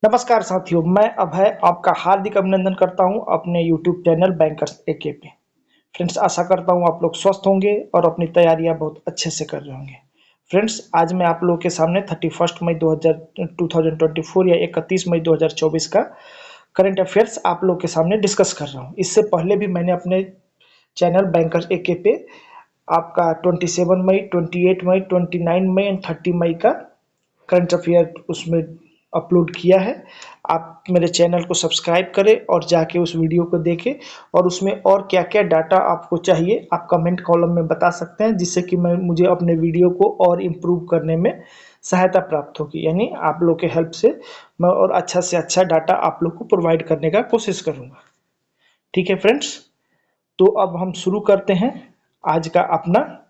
नमस्कार साथियों, मैं अभय आपका हार्दिक अभिनंदन करता हूं अपने YouTube चैनल बैंकर्स एके पे। फ्रेंड्स, आशा करता हूं आप लोग स्वस्थ होंगे और अपनी तैयारियां बहुत अच्छे से कर रहे होंगे। फ्रेंड्स, आज मैं आप लोगों के सामने 31 मई 2024 या 31 मई 2024 का करंट अफेयर्स आप लोग के सामने डिस्कस कर रहा हूं। इससे पहले भी मैंने अपने चैनल बैंकर्स एके पे आपका 27 मई, 28 मई, 29 मई एंड 30 मई का करंट अफेयर उसमें अपलोड किया है। आप मेरे चैनल को सब्सक्राइब करें और जाके उस वीडियो को देखें और उसमें और क्या-क्या डाटा आपको चाहिए आप कमेंट कॉलम में बता सकते हैं, जिससे कि मुझे अपने वीडियो को और इम्प्रूव करने में सहायता प्राप्त होगी। यानी आप लोग के हेल्प से मैं और अच्छा से अच्छा डाटा आप लोग को प्रोवाइड करने का कोशिश करूँगा। ठीक है फ्रेंड्स, तो अब हम शुरू करते हैं आज का अपना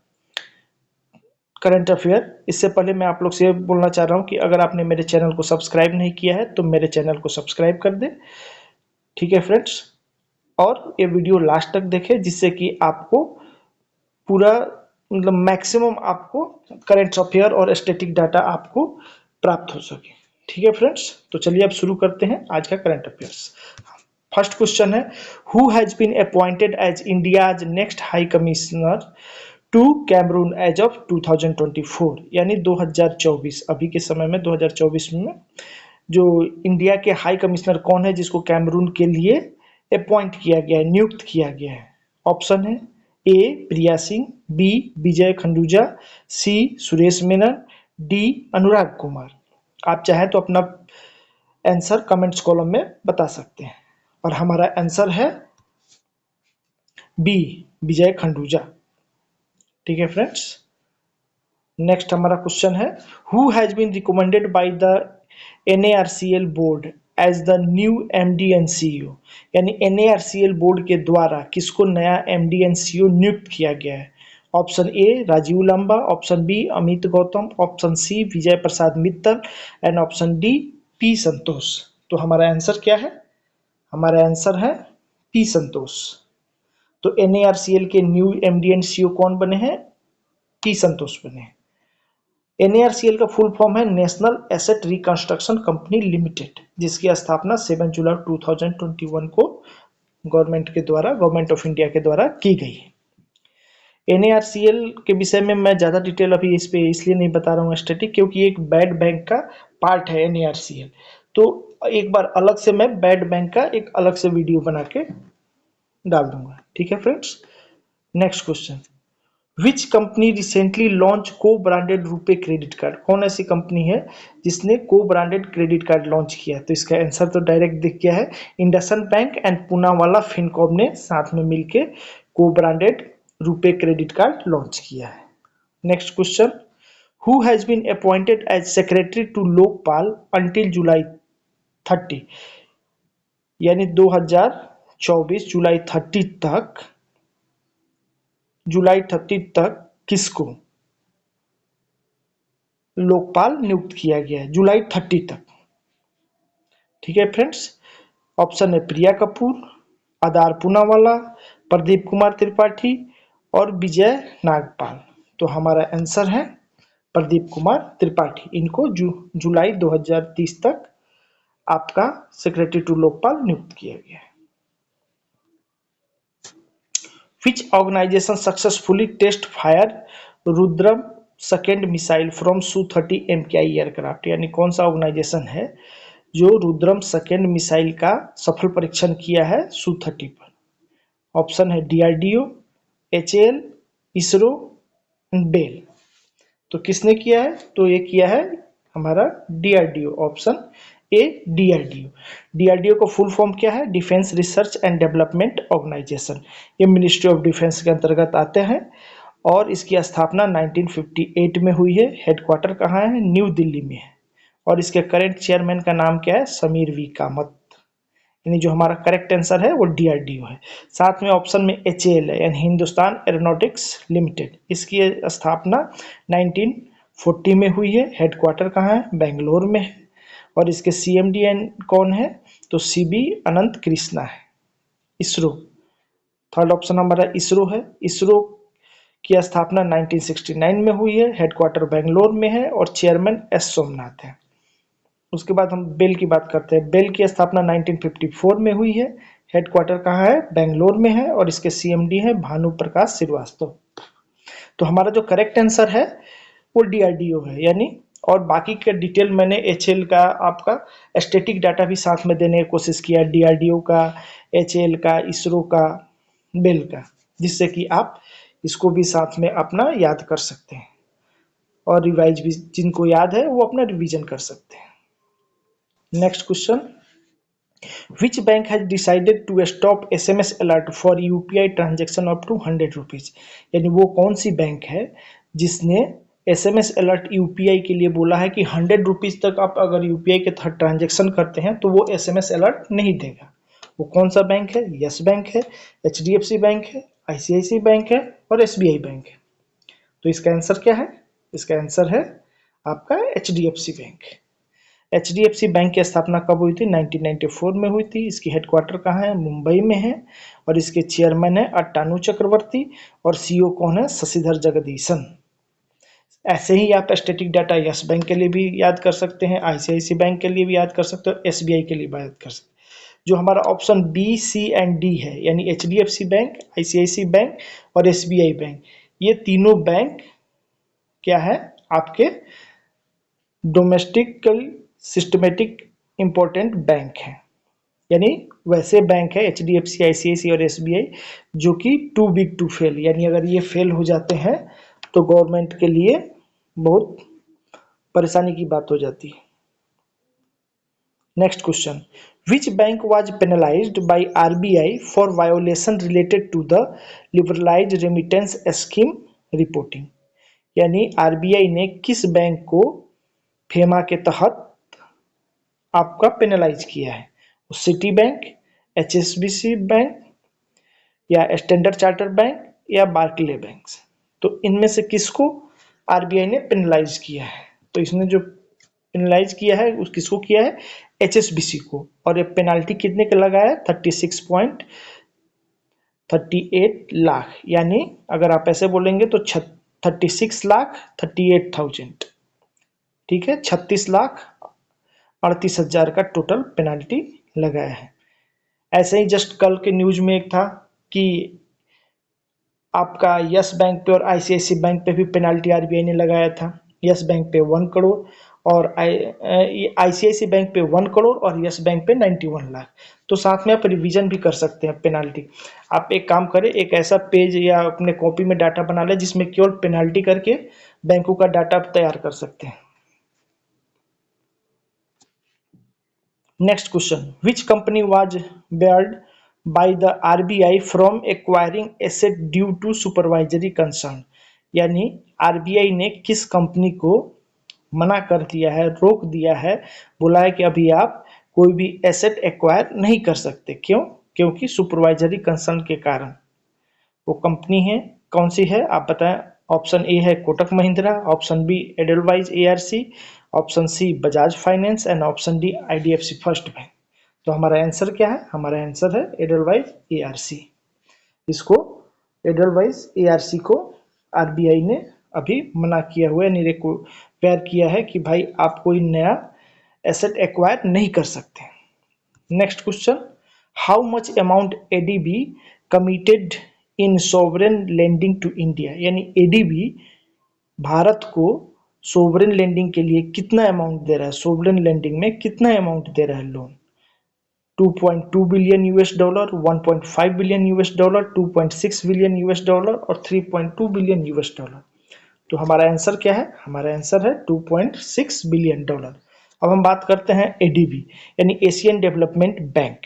करंट अफेयर। इससे पहले मैं आप लोग से बोलना चाह रहा हूँ कि अगर आपने मेरे चैनल को सब्सक्राइब नहीं किया है तो मेरे चैनल को सब्सक्राइब कर दें। ठीक है फ्रेंड्स, और ये वीडियो लास्ट तक देखें, जिससे कि आपको पूरा मतलब मैक्सिमम आपको करंट अफेयर और स्टैटिक डाटा आपको प्राप्त हो सके। ठीक है फ्रेंड्स, तो चलिए अब शुरू करते हैं आज का करंट अफेयर्स। फर्स्ट क्वेश्चन है, who has been appointed as India's next high commissioner to Cameroon as of 2024, यानी 2024। अभी के समय में 2024 में जो इंडिया के हाई कमिश्नर कौन है जिसको कैमरून के लिए अपॉइंट किया गया है, नियुक्त किया गया है। ऑप्शन है ए प्रिया सिंह, बी विजय खंडूजा, सी सुरेश मेनन, डी अनुराग कुमार। आप चाहें तो अपना आंसर कमेंट्स कॉलम में बता सकते हैं और हमारा आंसर है बी विजय खंडूजा। ठीक है फ्रेंड्स, नेक्स्ट हमारा क्वेश्चन है, who has been recommended by the NARCL board as the new MD and CEO, यानी NARCL बोर्ड के द्वारा किसको नया MD एंड CEO नियुक्त किया गया है। Option A Rajiv Lamba, option B Amit Gautam, option C Vijay Prasad Mittal and option D P Santosh. तो हमारा आंसर क्या है? हमारा आंसर है पी संतोष। तो NARCL के न्यू MD एंड CEO कौन बने हैं? पी संतोष बने हैं। NARCL का फुल फॉर्म है national asset reconstruction company limited, जिसकी स्थापना 7 जुलाई 2021 को गवर्नमेंट ऑफ इंडिया के द्वारा की गई है। NARCL के विषय में मैं ज़्यादा डिटेल अभी इस पे इसलिए नहीं बता रहा हूँ स्टैटिक, क्योंकि एक बैड बैंक का पार्ट है NARCL। तो एक बार अलग से मैं बैड बैंक का एक अलग से वीडियो बना के डाल दूंगा। ठीक है friends, next question, which company recently launch को ब्रांडेड रुपे क्रेडिट कार्ड? कौन ऐसी कंपनी है जिसने को ब्रांडेड क्रेडिट कार्ड लॉन्च किया? तो इसका आंसर तो डायरेक्ट दिख गया है, इंडसन बैंक एंड पूनावाला फिनकॉर्प ने साथ में मिलके को branded RuPay credit card launch किया है। Next question, who has been appointed as secretary to Lokpal until July 30, यानी 2024 जुलाई 30 तक किसको लोकपाल नियुक्त किया गया है? जुलाई 30 तक। ठीक है फ्रेंड्स, ऑप्शन है प्रिया कपूर, आदार पूनावाला, प्रदीप कुमार त्रिपाठी और विजय नागपाल। तो हमारा आंसर है प्रदीप कुमार त्रिपाठी। इनको जुलाई 2030 तक आपका सेक्रेटरी टू लोकपाल नियुक्त किया गया है। Which organization successfully test fire Rudram second missile from Su-30 MKI aircraft, यानी कौन सा ऑर्गेनाइजेशन है जो रुद्रम सेकेंड मिसाइल का सफल परीक्षण किया है Su-30 पर? ऑप्शन है DRDO, HAL, ISRO and BEL. तो किसने किया है? तो ये किया है हमारा DRDO, option A DRDO। DRDO का फुल फॉर्म क्या है? Defence research and development organisation. ये मिनिस्ट्री ऑफ डिफेंस के अंतर्गत आते हैं और इसकी स्थापना 1958 में हुई है। हेडक्वार्टर कहाँ है? न्यू दिल्ली में है। और इसके करेंट चेयरमैन का नाम क्या है? समीर वी कामत। यानी जो हमारा करेक्ट आंसर है वो DRDO है। साथ में ऑप्शन में HAL है, यानी हिंदुस्तान एरोनॉटिक्स लिमिटेड। इसकी स्थापना 1940 में हुई है। हेडक्वार्टर कहाँ है? बेंगलोर में है। और इसके CMD कौन है? तो CB अनंत कृष्णा है। इसरो, थर्ड ऑप्शन हमारा इसरो है। इसरो की स्थापना 1969 में हुई है। हेडक्वार्टर बेंगलोर में है और चेयरमैन S सोमनाथ है। उसके बाद हम बेल की बात करते हैं। बेल की स्थापना 1954 में हुई है। हेडक्वार्टर कहाँ है? बेंगलोर में है और इसके सीएमडी है भानु प्रकाश श्रीवास्तव। तो हमारा जो करेक्ट आंसर है वो डीआरडीओ है, यानी और बाकी का डिटेल मैंने एचएल का आपका स्टैटिक डाटा भी साथ में देने की कोशिश किया, डीआरडीओ का, एचएल का, इसरो का, बेल का, जिससे कि आप इसको भी साथ में अपना याद कर सकते हैं और रिवाइज भी जिनको याद है वो अपना रिवीजन कर सकते हैं। Next question, which bank has decided to stop SMS alert for UPI transaction up to 100 rupees, यानी वो कौन सी बैंक है जिसने एसएमएस अलर्ट यूपीआई के लिए बोला है कि 100 रुपीज तक आप अगर यूपीआई के थर्ड ट्रांजेक्शन करते हैं तो वो एसएमएस अलर्ट नहीं देगा। वो कौन सा बैंक है? यस बैंक है, एचडीएफसी बैंक है, आईसीआईसी बैंक है और एसबीआई बैंक है। तो इसका आंसर क्या है? इसका आंसर है आपका एचडीएफसी बैंक। एचडीएफसी बैंक की स्थापना कब हुई थी? 1994 में हुई थी। इसकी हेडक्वार्टर कहाँ है? मुंबई में है और इसके चेयरमैन है अट्टानू चक्रवर्ती और सीईओ कौन है? शशिधर जगदीशन। ऐसे ही आप स्टैटिक डाटा यस बैंक के लिए भी याद कर सकते हैं, आईसीआईसी बैंक के लिए भी याद कर सकते हो, एसबीआई के लिए भी याद कर सकते हैं। जो हमारा option B, C and D है, यानी एचडीएफसी बैंक, आईसीआईसी बैंक और एसबीआई बैंक, ये तीनों बैंक क्या है? आपके डोमेस्टिकल सिस्टमेटिक इंपॉर्टेंट बैंक है, यानी वैसे बैंक है एचडीएफसी, आईसीआईसी और एसबीआई जो कि टू बिग टू फेल, यानी अगर ये फेल हो जाते हैं तो गवर्नमेंट के लिए बहुत परेशानी की बात हो जाती है। Next question, which bank was penalised by RBI for violation related to the liberalise remittance scheme reporting, यानी आरबीआई ने किस बैंक को फेमा के तहत आपका पेनलाइज किया है? सिटी बैंक, एचएसबीसी बैंक या स्टैंडर्ड चार्टर्ड बैंक या बार्कले बैंक। तो इनमें से किसको आरबीआई ने पेनलाइज किया है? तो इसने जो पेनलाइज किया है उस किसको किया है? एचएसबीसी को। और ये पेनाल्टी कितने का लगाया है? 36.38 लाख, यानी अगर आप ऐसे बोलेंगे तो 36,38,000, ठीक है, 36,38,000 का टोटल पेनाल्टी लगाया है। ऐसे ही जस्ट कल के न्यूज में एक था कि आपका यस बैंक पे और आईसीआईसी बैंक पे भी पेनाल्टी आरबीआई ने लगाया था। यस बैंक पे 1 करोड़ और आईसीआईसी बैंक पे 1 करोड़ और यस बैंक पे 91 लाख। तो साथ में आप रिवीजन भी कर सकते हैं पेनाल्टी। आप एक काम करें, एक ऐसा पेज या अपने कॉपी में डाटा बना लें जिसमें केवल पेनाल्टी करके बैंकों का डाटा तैयार कर सकते हैं। Next question, which company was barred by the RBI from acquiring asset due to supervisory concern, यानी आरबीआई ने किस कंपनी को मना कर दिया है, रोक दिया है, बोला है कि अभी आप कोई भी एसेट एक्वायर नहीं कर सकते। क्यों? क्योंकि सुपरवाइजरी कंसर्न के कारण। वो कंपनी है कौन सी है आप बताएं? ऑप्शन ए है Kotak Mahindra, option B Edelweiss ARC, option C Bajaj finance and option D IDFC first bank. तो हमारा आंसर क्या है? हमारा आंसर है एडलवाइज एआरसी। इसको एडलवाइज एआरसी को आरबीआई ने अभी मना किया हुआ है, निरक्वायर किया है कि भाई आप कोई नया एसेट एक्वायर नहीं कर सकते। Next question, how much amount ADB committed in sovereign lending to India, यानी एडीबी भारत को सोवरेन लेंडिंग के लिए कितना अमाउंट दे रहा है? सोवरेन लेंडिंग में कितना अमाउंट दे रहा है loan? 2.2 billion US dollar, 1.5 billion US dollar, 2.6 billion US dollar और 3.2 बिलियन यूएस डॉलर। तो हमारा आंसर क्या है? हमारा आंसर है 2.6 बिलियन डॉलर। अब हम बात करते हैं एडीबी यानी एशियन डेवलपमेंट बैंक।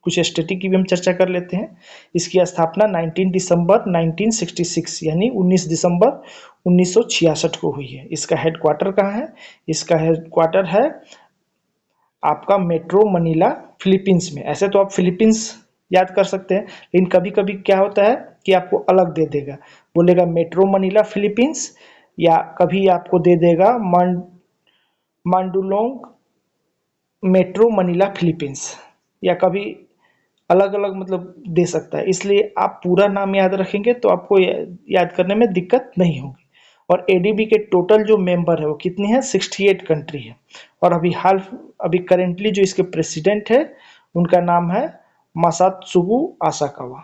कुछ स्टैटिक की भी हम चर्चा कर लेते हैं। इसकी स्थापना 19 दिसंबर 1966 यानी 19 दिसंबर 1966 को हुई है। इसका हेडक्वार्टर कहाँ है? इसका हेडक्वार्टर है आपका मेट्रो मनीला, फिलीपींस में। ऐसे तो आप फिलीपींस याद कर सकते हैं, लेकिन कभी कभी क्या होता है कि आपको अलग दे देगा, बोलेगा मेट्रो मनीला फिलीपींस, या कभी आपको दे देगा मांडुलोंग मेट्रो मनीला फिलीपींस, या कभी अलग अलग मतलब दे सकता है। इसलिए आप पूरा नाम याद रखेंगे तो आपको याद करने में दिक्कत नहीं होगी। और एडीबी के टोटल जो मेंबर है वो कितनी है, 68 कंट्री है। और अभी करेंटली जो इसके प्रेसिडेंट है उनका नाम है मासात्सुगु आसाकावा।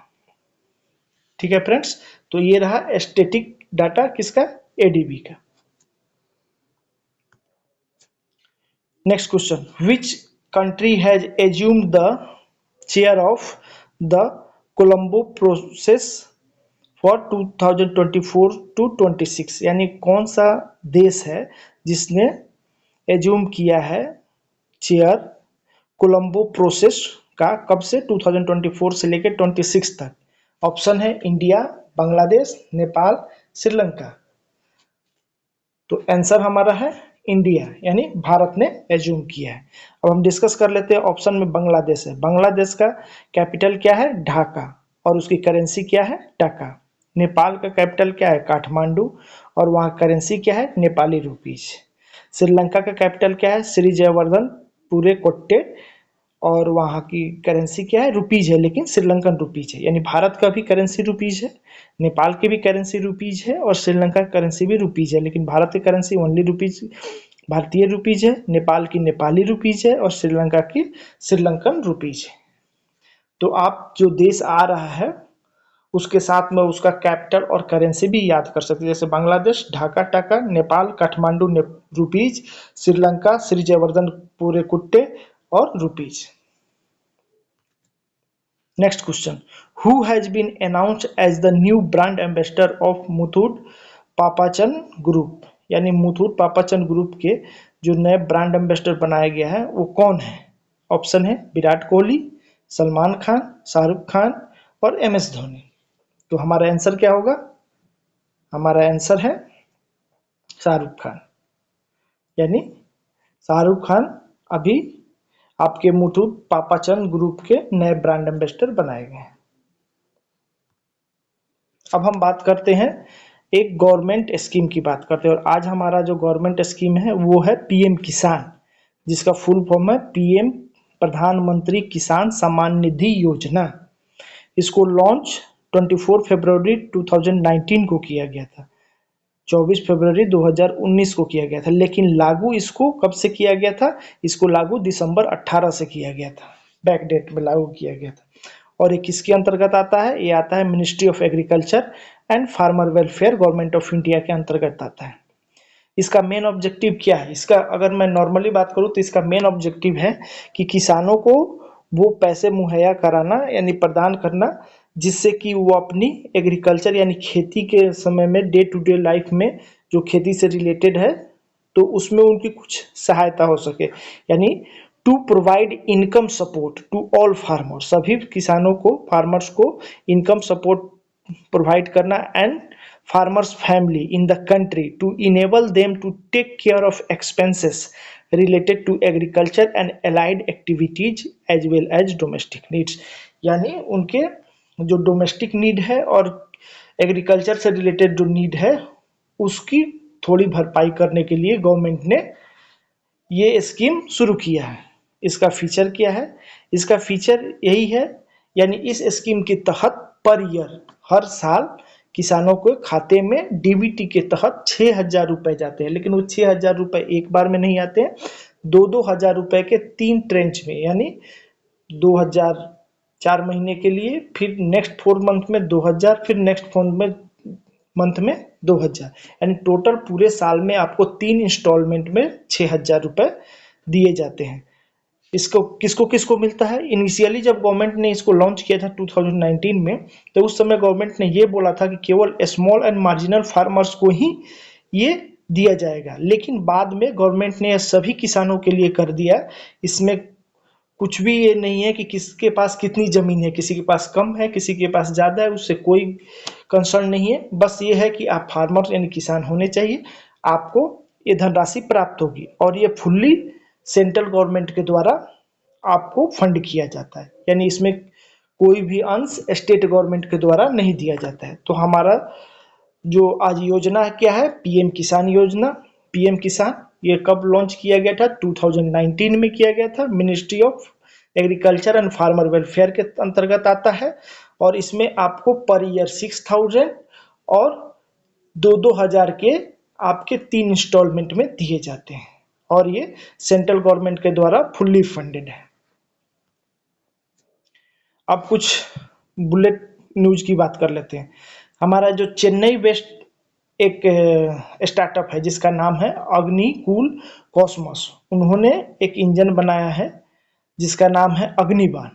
ठीक है फ्रेंड्स, तो ये रहा स्टैटिक डाटा किसका, एडीबी का। Next question, which country has assumed the chair of the Colombo process for 2024 to 26, यानी कौन सा देश है जिसने एज्यूम किया है चेयर कोलंबो प्रोसेस का, कब से, 2024 से लेकर 26 तक। ऑप्शन है इंडिया, बांग्लादेश, नेपाल, श्रीलंका। तो आंसर हमारा है इंडिया, यानी भारत ने एज्यूम किया है। अब हम डिस्कस कर लेते हैं, ऑप्शन में बांग्लादेश है। बांग्लादेश का कैपिटल क्या है, ढाका, और उसकी करेंसी क्या है, टका। नेपाल का कैपिटल क्या है, काठमांडू, और वहाँ करेंसी क्या है, नेपाली रुपीज। श्रीलंका का कैपिटल क्या है, श्री जयवर्धन पूरे कोट्टे, और वहाँ की करेंसी क्या है, रुपीज है, लेकिन श्रीलंकन रुपीज है। यानी भारत का भी करेंसी रुपीज है, नेपाल की भी करेंसी रुपीज है, और श्रीलंका की करेंसी भी रुपीज है, लेकिन भारत की करेंसी ओनली रुपीज, भारतीय रुपीज है, नेपाल की नेपाली रुपीज है, और श्रीलंका की श्रीलंकन रुपीज है। तो आप जो देश आ रहा है उसके साथ में उसका कैपिटल और करेंसी भी याद कर सकते हैं, जैसे बांग्लादेश ढाका टका, नेपाल काठमांडू रुपीज, श्रीलंका श्री जयवर्धन पूरे कुट्टे और rupees. Next question, who has been announced as the new brand ambassador of Muthoot Pappachan group, यानी मुथूट पापाचन ग्रुप के जो नए ब्रांड एम्बेसडर बनाया गया है वो कौन है। ऑप्शन है विराट कोहली, सलमान खान, शाहरुख खान और एम एस धोनी। तो हमारा आंसर क्या होगा, हमारा आंसर है शाहरुख खान, यानी शाहरुख खान अभी आपके मुथूट पापाचन ग्रुप के नए ब्रांड एम्बेसडर बनाए गए हैं। अब हम बात करते हैं एक गवर्नमेंट स्कीम की बात करते हैं, और आज हमारा जो गवर्नमेंट स्कीम है वो है पीएम किसान, जिसका फुल फॉर्म है पीएम प्रधानमंत्री किसान सम्मान निधि योजना। इसको लॉन्च 24 फरवरी 2019 को किया गया था, 24 फरवरी 2019 को किया गया था, लेकिन लागू इसको कब से किया गया था, इसको लागू दिसंबर 18 से किया गया था, बैक डेट में लागू किया गया था। और ये किसके अंतर्गत आता है, ये आता है ministry of agriculture and farmer welfare, government of India के अंतर्गत आता है। इसका मेन ऑब्जेक्टिव क्या है, इसका अगर मैं नॉर्मली बात करूं तो इसका मेन ऑब्जेक्टिव है कि किसानों को वो पैसे मुहैया कराना, यानी प्रदान करना, जिससे कि वो अपनी एग्रीकल्चर यानी खेती के समय में डे टू डे लाइफ में जो खेती से रिलेटेड है तो उसमें उनकी कुछ सहायता हो सके। यानी to provide income support to all farmer, सभी किसानों को, फार्मर्स को इनकम सपोर्ट प्रोवाइड करना, and farmers family in the country to enable them to take care of expenses related to agriculture and allied activities as well as domestic needs। यानी उनके जो domestic need है और agriculture से related जो need है उसकी थोड़ी भरपाई करने के लिए गवर्नमेंट ने ये स्कीम शुरू किया है। इसका फीचर क्या है, इसका फीचर यही है, यानी इस स्कीम के तहत पर ईयर हर साल किसानों को खाते में डीबीटी के तहत 6,000 रुपए जाते हैं, लेकिन वो 6,000 रुपए एक बार में नहीं आते हैं, 2-2 हजार रुपए के 3 ट्रेंच में, यानी 2,000 4 महीने के लिए, फिर नेक्स्ट 4 मंथ में 2,000, फिर नेक्स्ट 4 मंथ में 2,000, यानी टोटल पूरे साल में आपको 3 इंस्टॉलमेंट में 6,000 रुपए दिए जाते हैं। इसको किसको किसको मिलता है, इनिशियली जब गवर्नमेंट ने इसको लॉन्च किया था 2019 में, तो उस समय गवर्नमेंट ने ये बोला था कि केवल स्मॉल एंड मार्जिनल फार्मर्स को ही ये दिया जाएगा, लेकिन बाद में गवर्नमेंट ने सभी किसानों के लिए कर दिया। इसमें कुछ भी ये नहीं है कि किसके पास कितनी जमीन है, किसी के पास कम है, किसी के पास ज्यादा है, उससे कोई कंसर्न नहीं है। बस ये है कि आप फार्मर यानी किसान होने चाहिए, आपको ये धनराशि प्राप्त होगी, और ये फुल्ली सेंट्रल गवर्नमेंट के द्वारा आपको फंड किया जाता है, यानी इसमें कोई भी अंश स्टेट गवर्नमेंट के द्वारा नहीं दिया जाता है। तो हमारा जो आज योजना क्या है, पीएम किसान योजना। पीएम किसान ये कब लॉन्च किया गया था, 2019 में किया गया था, ministry of agriculture and farmer welfare के अंतर्गत आता है, और इसमें आपको पर ईयर 6,000 और 2-2 हजार के आपके 3 इंस्टॉलमेंट में दिए जाते हैं और ये सेंट्रल गवर्नमेंट के द्वारा फुल्ली फंडेड है। अब कुछ बुलेट न्यूज की बात कर लेते हैं। हमारा जो चेन्नई वेस्ट एक स्टार्टअप है जिसका नाम है अग्निकुल कॉस्मोस। उन्होंने एक इंजन बनाया है जिसका नाम है अग्निबाण।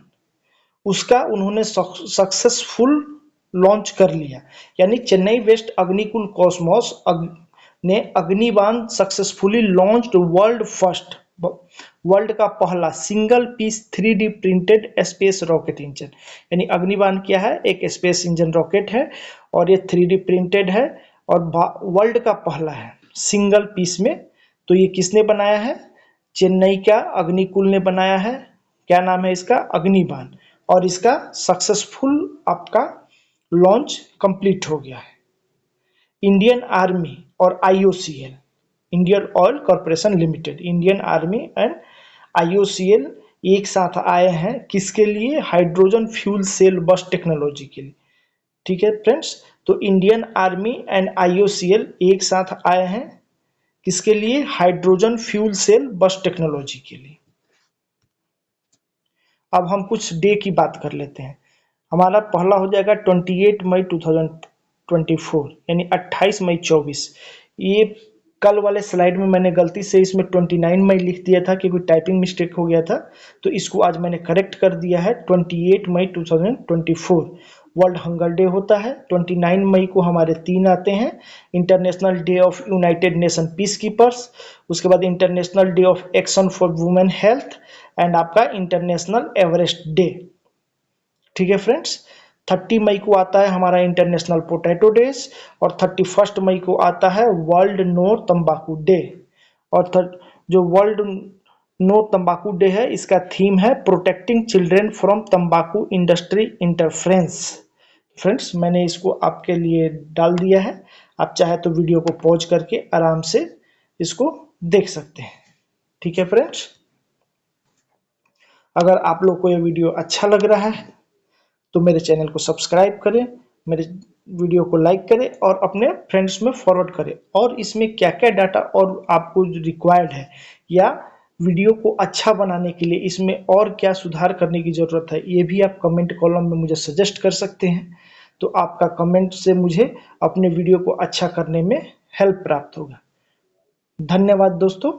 उसका उन्होंने सक्सेसफुल लॉन्च कर लिया, यानी चेन्नई वेस्ट अग्निकुल कॉस्मोस ने अग्निबाण सक्सेसफुली लॉन्च्ड वर्ल्ड का पहला single piece 3D printed space rocket engine. यानी अग्निबाण क्या है, एक स्पेस इंजन रॉकेट है और ये 3D प्रिंटेड है और वर्ल्ड का पहला है सिंगल पीस में। तो ये किसने बनाया है, चेन्नई का अग्निकुल ने बनाया है। क्या नाम है इसका, अग्निबाण, और इसका सक्सेसफुल आपका लॉन्च कंप्लीट हो गया है। इंडियन आर्मी और IOCL, Indian oil corporation limited, Indian army and IOCL एक साथ आए हैं किसके लिए, हाइड्रोजन फ्यूल सेल बस टेक्नोलॉजी के लिए। ठीक है फ्रेंड्स, तो इंडियन आर्मी एंड IOCL एक साथ आए हैं किसके लिए, हाइड्रोजन फ्यूल सेल बस टेक्नोलॉजी के लिए। अब हम कुछ डे की बात कर लेते हैं। हमारा पहला हो जाएगा 28 मई 2024, यानी 28 मई 24। ये कल वाले स्लाइड में मैंने गलती से इसमें 29 मई लिख दिया था क्योंकि टाइपिंग मिस्टेक हो गया था, तो इसको आज मैंने करेक्ट कर दिया है। 28 मई 2024 वर्ल्ड हंगर डे होता है। 29 मई को हमारे 3 आते हैं, international day of United nation peace keepers, उसके बाद international day of action for women health and आपका इंटरनेशनल एवरेस्ट डे। ठीक है फ्रेंड्स, 30 मई को आता है हमारा इंटरनेशनल पोटैटो डेज और 31 मई को आता है वर्ल्ड नो तंबाकू डे। और जो वर्ल्ड नो तंबाकू डे है इसका थीम है प्रोटेक्टिंग चिल्ड्रेन फ्रॉम तंबाकू इंडस्ट्री इंटरफ्रेंस। फ्रेंड्स, मैंने इसको आपके लिए डाल दिया है, आप चाहे तो वीडियो को पॉज करके आराम से इसको देख सकते हैं। ठीक है फ्रेंड्स, अगर आप लोग को ये वीडियो अच्छा लग रहा है तो मेरे चैनल को सब्सक्राइब करें, मेरे वीडियो को लाइक करें और अपने फ्रेंड्स में फॉरवर्ड करें। और इसमें क्या क्या डाटा और आपको रिक्वायर्ड है या वीडियो को अच्छा बनाने के लिए इसमें और क्या सुधार करने की ज़रूरत है, ये भी आप कमेंट कॉलम में मुझे सजेस्ट कर सकते हैं। तो आपका कमेंट से मुझे अपने वीडियो को अच्छा करने में हेल्प प्राप्त होगा। धन्यवाद दोस्तों।